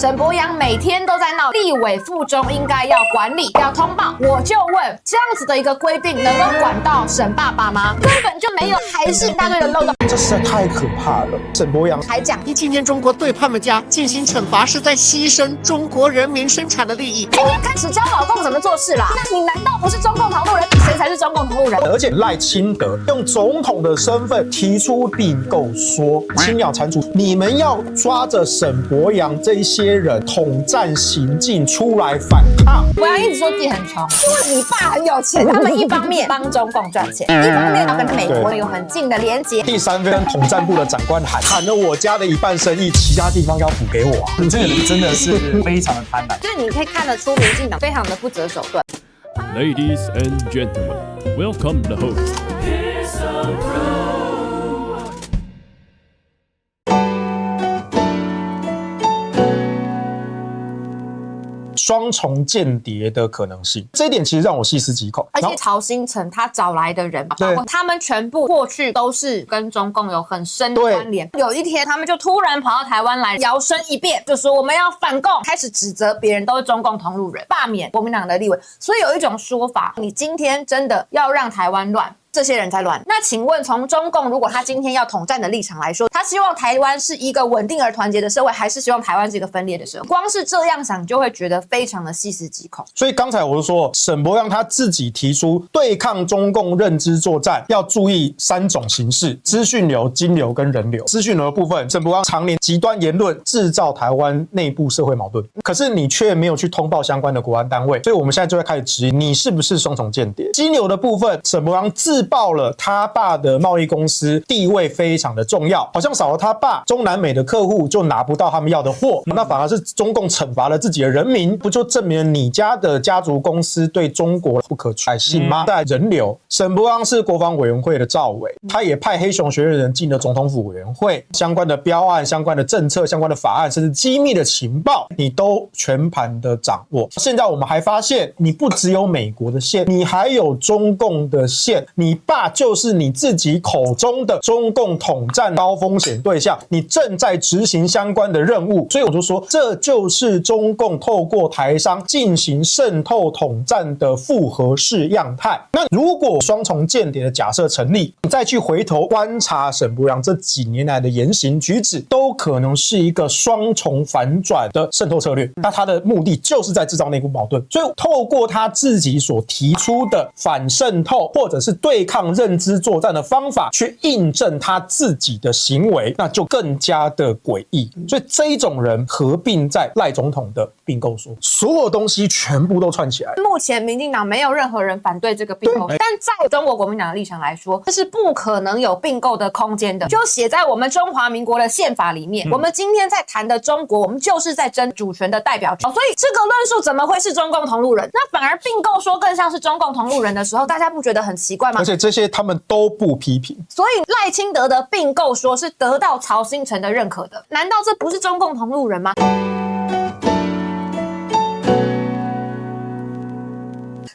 沈伯洋每天都在闹，立委附中应该要管理，要通报。我就问，这样子的一个规定能够管到沈爸爸吗？根本就没有，还是一大堆的漏洞。这实在太可怕了。沈伯洋还讲今天中国对他们家进行惩罚，是在牺牲中国人民生产的利益。今天开始教老共怎么做事啦？那你难道不是中共同路人？谁才是中共同路人？而且赖清德用总统的身份提出并购说，青鸟蟾蜍，你们要抓着沈伯洋这些人统战行径出来反抗。伯洋一直说自己很穷，因为你爸很有钱，他们一方面帮中共赚钱，一方面要跟美国有很近的连结。第三跟统战部的长官喊了我家的一半生意，其他地方要补给我啊！你这个人真的是非常的贪婪。就是你可以看得出民进党非常的不择手段。Ladies and gentlemen, welcome the host. 双重间谍的可能性，这一点其实让我细思极恐。而且曹兴诚他找来的人，包括他们全部过去都是跟中共有很深的关联。有一天，他们就突然跑到台湾来，摇身一变，就说我们要反共，开始指责别人都是中共同路人，罢免国民党的立委。所以有一种说法，你今天真的要让台湾乱，这些人在乱。那请问，从中共如果他今天要统战的立场来说，他希望台湾是一个稳定而团结的社会，还是希望台湾是一个分裂的社会？光是这样想，就会觉得非常的细思极恐。所以刚才我就说，沈伯洋他自己提出对抗中共认知作战要注意3种形式：资讯流、金流跟人流。资讯流的部分，沈伯洋常年极端言论制造台湾内部社会矛盾，可是你却没有去通报相关的国安单位，所以我们现在就会开始质疑你是不是双重间谍。金流的部分，沈伯洋自爆了他爸的贸易公司地位非常的重要，好像少了他爸，中南美的客户就拿不到他们要的货，那反而是中共惩罚了自己的人民，不就证明了你家的家族公司对中国不可采信吗？在人流，沈伯洋是国防委员会的召委，他也派黑熊学院的人进了总统府委员会，相关的标案、相关的政策、相关的法案，甚至机密的情报，你都全盘的掌握。现在我们还发现，你不只有美国的线，你还有中共的线，你爸就是你自己口中的中共统战高风险对象，你正在执行相关的任务，所以我就说，这就是中共透过台商进行渗透统战的复合式样态。那如果双重间谍的假设成立，你再去回头观察沈伯洋这几年来的言行举止，都可能是一个双重反转的渗透策略。那他的目的就是在制造内部矛盾，所以透过他自己所提出的反渗透或者是对抗认知作战的方法去印证他自己的行为，那就更加的诡异。所以这一种人合并在赖总统的并购说，所有东西全部都串起来。目前民进党没有任何人反对这个并购，但在中国国民党的立场来说，这是不可能有并购的空间的，就写在我们中华民国的宪法里面。我们今天在谈的中国，我们就是在争主权的代表权，所以这个论述怎么会是中共同路人？那反而并购说更像是中共同路人的时候，大家不觉得很奇怪吗？而且这些他们都不批评，所以赖清德的并购说是得到曹兴诚的认可的，难道这不是中共同路人吗？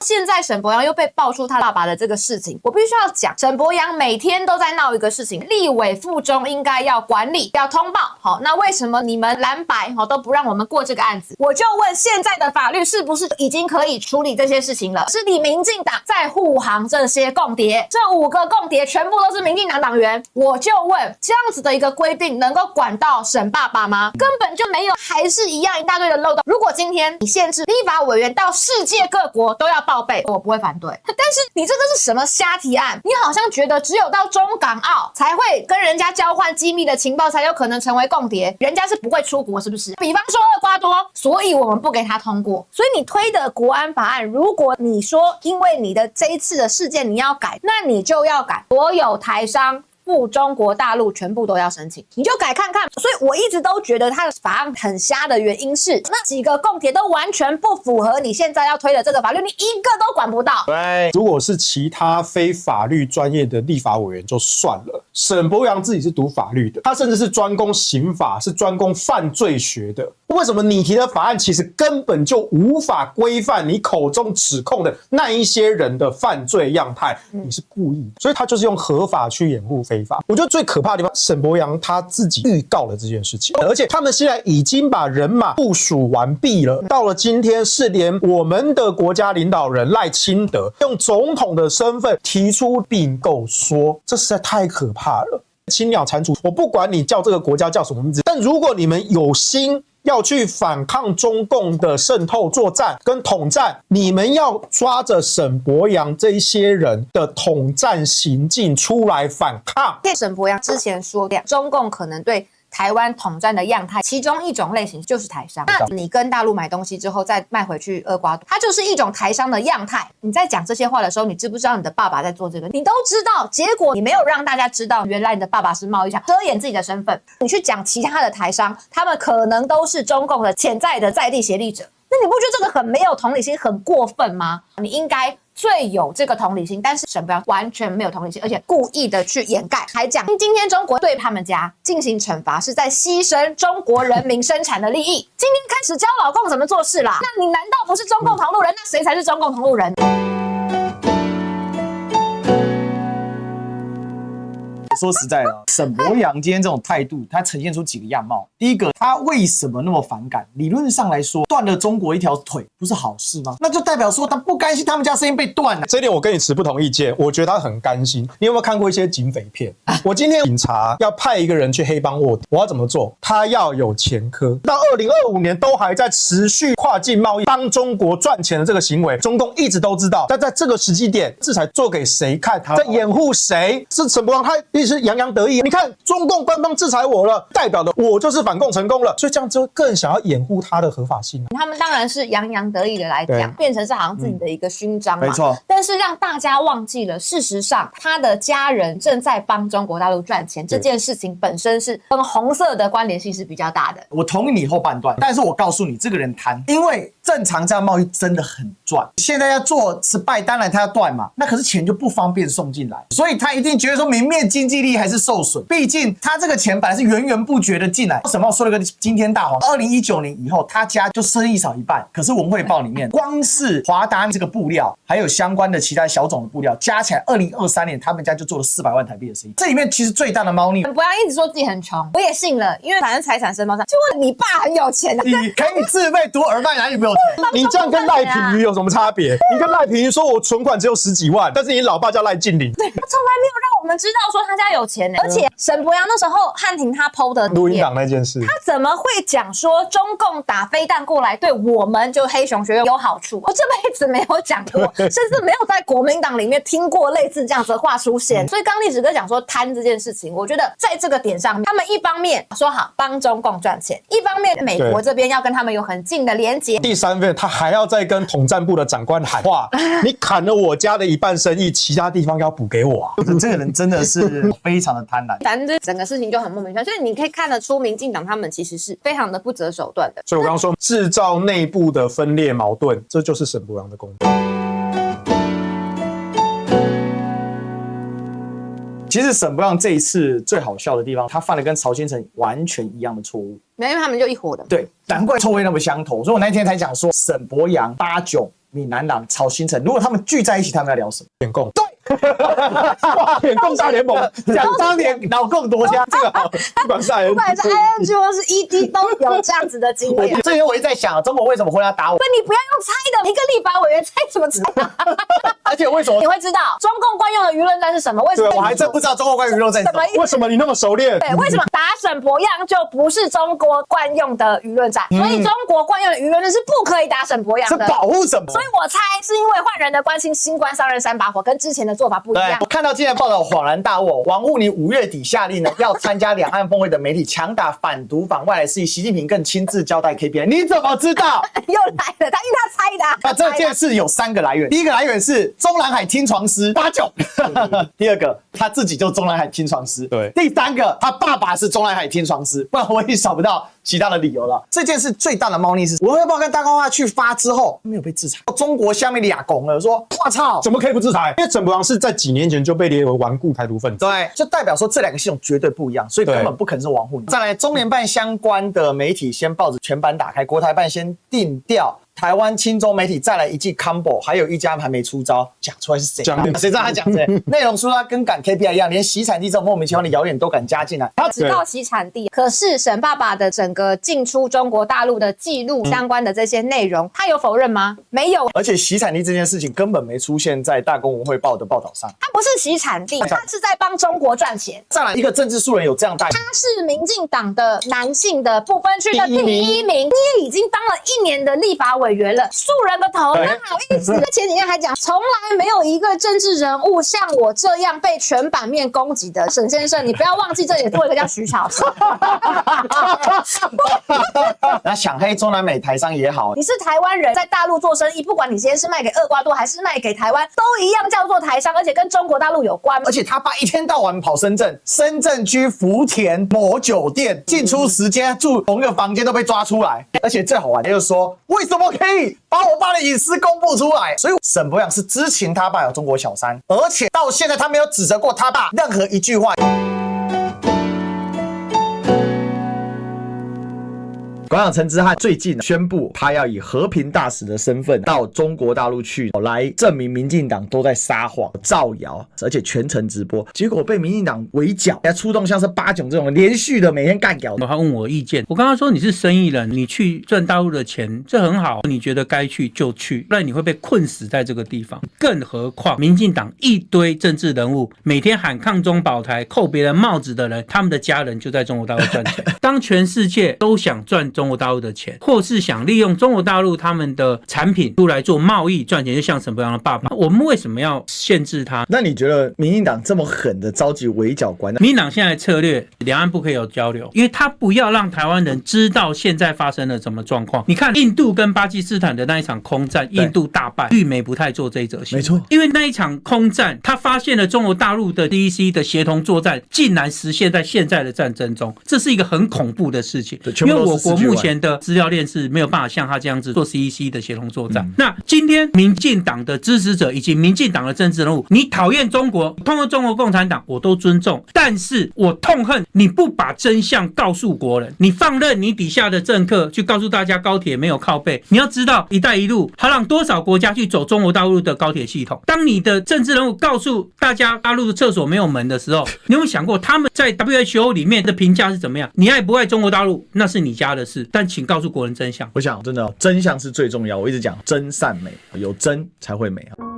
现在沈伯洋又被爆出他爸爸的这个事情，我必须要讲，沈伯洋每天都在闹一个事情，立委附中应该要管理，要通报。好，那为什么你们蓝白都不让我们过这个案子？我就问，现在的法律是不是已经可以处理这些事情了？是你民进党在护航这些共谍，这5个共谍全部都是民进党党员。我就问，这样子的一个规定能够管到沈爸爸吗？根本就没有，还是一样一大堆的漏洞。如果今天你限制立法委员到世界各国都要报备，我不会反对。但是你这个是什么瞎提案？你好像觉得只有到中港澳才会跟人家交换机密的情报，才有可能成为共谍，人家是不会出国，是不是？比方说厄瓜多，所以我们不给他通过。所以你推的国安法案，如果你说因为你的这一次的事件你要改，那你就要改所有台商赴中国大陆全部都要申请，你就改看看。所以我一直都觉得他的法案很瞎的原因是，那几个共谍都完全不符合你现在要推的这个法律，你一个都管不到。对，如果是其他非法律专业的立法委员就算了，沈伯洋自己是读法律的，他甚至是专攻刑法，是专攻犯罪学的。为什么你提的法案其实根本就无法规范你口中指控的那一些人的犯罪样态？你是故意的，所以他就是用合法去掩护非非法。我觉得最可怕的地方，沈伯洋他自己预告了这件事情，而且他们现在已经把人马部署完毕了。到了今天，是连我们的国家领导人赖清德用总统的身份提出并购说，这实在太可怕了。青鸟蟾蜍，我不管你叫这个国家叫什么名字，但如果你们有心要去反抗中共的渗透作战跟统战，你们要抓着沈伯洋这一些人的统战行径出来反抗。沈伯洋之前说，中共可能对台湾统战的样态，其中一种类型就是台商。那你跟大陆买东西之后再卖回去厄瓜多，它就是一种台商的样态。你在讲这些话的时候，你知不知道你的爸爸在做这个？你都知道，结果你没有让大家知道，原来你的爸爸是贸易商，遮掩自己的身份。你去讲其他的台商，他们可能都是中共的潜在的在地协力者。那你不觉得这个很没有同理心，很过分吗？你应该最有这个同理心，但是沈伯洋完全没有同理心，而且故意的去掩盖，还讲今天中国对他们家进行惩罚是在牺牲中国人民生产的利益。今天开始教老共怎么做事啦？那你难道不是中共同路人？那谁才是中共同路人？说实在的，沈伯洋今天这种态度，他呈现出几个样貌。第一个，他为什么那么反感？理论上来说，断了中国一条腿不是好事吗？那就代表说他不甘心他们家生意被断了。这一点我跟你持不同意见，我觉得他很甘心。你有没有看过一些警匪片？我今天警察要派一个人去黑帮卧底，我要怎么做？他要有前科，到2025年都还在持续跨境贸易帮中国赚钱的这个行为，中共一直都知道。但在这个时机点，制裁做给谁看？在掩护谁？是沈伯洋他一直洋洋得意。你看中共官方制裁我了，代表的我就是反共成功了，所以这样就更想要掩护他的合法性。他们当然是洋洋得意的来讲，变成是好像自己的一个勋章嘛。没错。但是让大家忘记了，事实上他的家人正在帮中国大陆赚钱，这件事情本身是跟红色的关联性是比较大的。我同意你后半段，但是我告诉你，这个人贪，因为正常这样贸易真的很赚。现在要做失败，当然他要断嘛，那可是钱就不方便送进来，所以他一定觉得说明面经济力还是受损。毕竟他这个钱本来是源源不绝的进来。沈伯洋说了个惊天大谎，2019年以后他家就生意少一半，可是文汇报里面光是华达这个布料，还有相关的其他小种的布料，加起来2023年他们家就做了400万台币的生意。这里面其实最大的猫腻，沈伯洋一直说自己很穷，我也信了，因为反正财产申报上，结果你爸很有钱啊，你可以自费读耳麦，哪里没有钱？你这样跟赖品妤有什么差别？你跟赖品妤说我存款只有10几万，但是你老爸叫赖静玲，他从来没有让我们知道说他家有钱而且沈伯洋那时候汉庭他 PO 的录音档那件事，他怎么会讲说中共打飞弹过来对我们就黑熊学院有好处？我这辈子没有讲过，甚至没有在国民党里面听过类似这样子的话出现。所以刚历史哥讲说贪这件事情，我觉得在这个点上，他们一方面说好帮中共赚钱，一方面美国这边要跟他们有很近的连结。第三份他还要再跟统战部的长官喊话，你砍了我家的一半生意，其他地方要补给我啊！这个人真的是非常的贪婪。反正整个事情就很莫名其妙，所以你可以看得出民进党他们其实是非常的不择手段的。所以我刚刚说制造内部的分裂矛盾，这就是沈伯洋的工作。其实沈伯洋这一次最好笑的地方，他犯了跟曹先成完全一样的错误。没有，因为他们就一伙的。对，难怪臭味那么相投。所以我那天才讲说，沈伯洋、八炯、闽南郎、曹新成，如果他们聚在一起，他们要聊什么？舔共。对。舔共大联盟，讲当年老共多香，这个好，不管是 ING 或是 ED 都有这样子的经验。这天我一直在想，中国为什么会要打我？你不要用猜的，一个立法委员猜什么猜？而且为什么你会知道中共惯用的舆论战是什么？为什么？我还真不知道中共惯用舆论战是什么。为什么你那么熟练？对，为什么打沈伯洋就不是中国惯用的舆论战？所以中国惯用的舆论战是不可以打沈伯洋的，是保护什么？所以我猜是因为换人的关心，新官上任3把火，跟之前的做法不一样。我看到今天报道，恍然大悟，王沪宁5月底下令呢，要参加两岸峰会的媒体强打反毒反外来事宜，习近平更亲自交代 KPI。你怎么知道？又来了，因为他猜的。那这件事有3个来源，第一个来源是中南海听床师八炯，第二个他自己就中南海听床师，对，第三个他爸爸是中南海听床师，不然我也找不到其他的理由了。这件事最大的猫腻是，文汇报跟大公报去发之后没有被制裁，中国下面俩拱了，说哇操，怎么可以不制裁？因为沈伯洋是在几年前就被列为顽固台独分子，对，就代表说这2个系统绝对不一样，所以根本不可能是王沪宁。再来，中联办相关的媒体先报纸全版打开，国台办先定调台湾亲中媒体再来一记 combo， 还有一家还没出招，讲出来是谁？谁知道他讲谁？内容说他跟赶 KPI 一样，连洗产地这种莫名其妙的谣言都敢加进来。他只告洗产地，可是沈爸爸的整个进出中国大陆的记录相关的这些内容，他有否认吗？没有。而且洗产地这件事情根本没出现在大公文汇报的报道上。他不是洗产地，他是在帮中国赚钱。再来一个政治素人有这样大，他是民进党的男性的不分区的第一名，你也已经当了1年的立法委员了，素人个头，哪好意思？前几天还讲，从来没有一个政治人物像我这样被全版面攻击的。沈先生，你不要忘记，这也做一个叫徐巧芯。那想黑中南美台商也好，你是台湾人，在大陆做生意，不管你今天是卖给厄瓜多还是卖给台湾，都一样叫做台商，而且跟中国大陆有关。而且他爸一天到晚跑深圳，深圳区福田某酒店进出时间住同一个房间都被抓出来，而且最好玩的就是说，为什么可以把我爸的隐私公布出来？所以沈伯洋是知情他爸有中国小三，而且到现在他没有指责过他爸任何一句话。馆长陈之汉最近宣布，他要以和平大使的身份到中国大陆去，来证明民进党都在撒谎、造谣，而且全程直播。结果被民进党围剿，要出动像是八炯这种连续的每天干掉。他问我意见，我刚刚说你是生意人，你去赚大陆的钱，这很好，你觉得该去就去，不然你会被困死在这个地方。更何况民进党一堆政治人物，每天喊抗中保台、扣别人帽子的人，他们的家人就在中国大陆赚钱。当全世界都想赚中国大陆的钱，或是想利用中国大陆他们的产品出来做贸易赚钱，就像沈伯洋的爸爸，我们为什么要限制他？那你觉得民进党这么狠的召集围剿官，民进党现在的策略，两岸不可以有交流，因为他不要让台湾人知道现在发生了什么状况。你看印度跟巴基斯坦的那一场空战，印度大败，绿媒不太做这一则新闻，没错，因为那一场空战，他发现了中国大陆的 CEC 的协同作战竟然实现在现在的战争中，这是一个很恐怖的事情，因为我国目前的资料链是没有办法像他这样子做 CEC 的协同作战。那今天民进党的支持者以及民进党的政治人物，你讨厌中国，痛恨中国共产党，我都尊重，但是我痛恨你不把真相告诉国人，你放任你底下的政客去告诉大家高铁没有靠背。你要知道一带一路它让多少国家去走中国大陆的高铁系统，当你的政治人物告诉大家大陆的厕所没有门的时候，你有没有想过他们在 WHO 里面的评价是怎么样？你爱不爱中国大陆那是你家的事，但请告诉国人真相。我想真的真相是最重要，我一直讲真善美，有真才会美啊。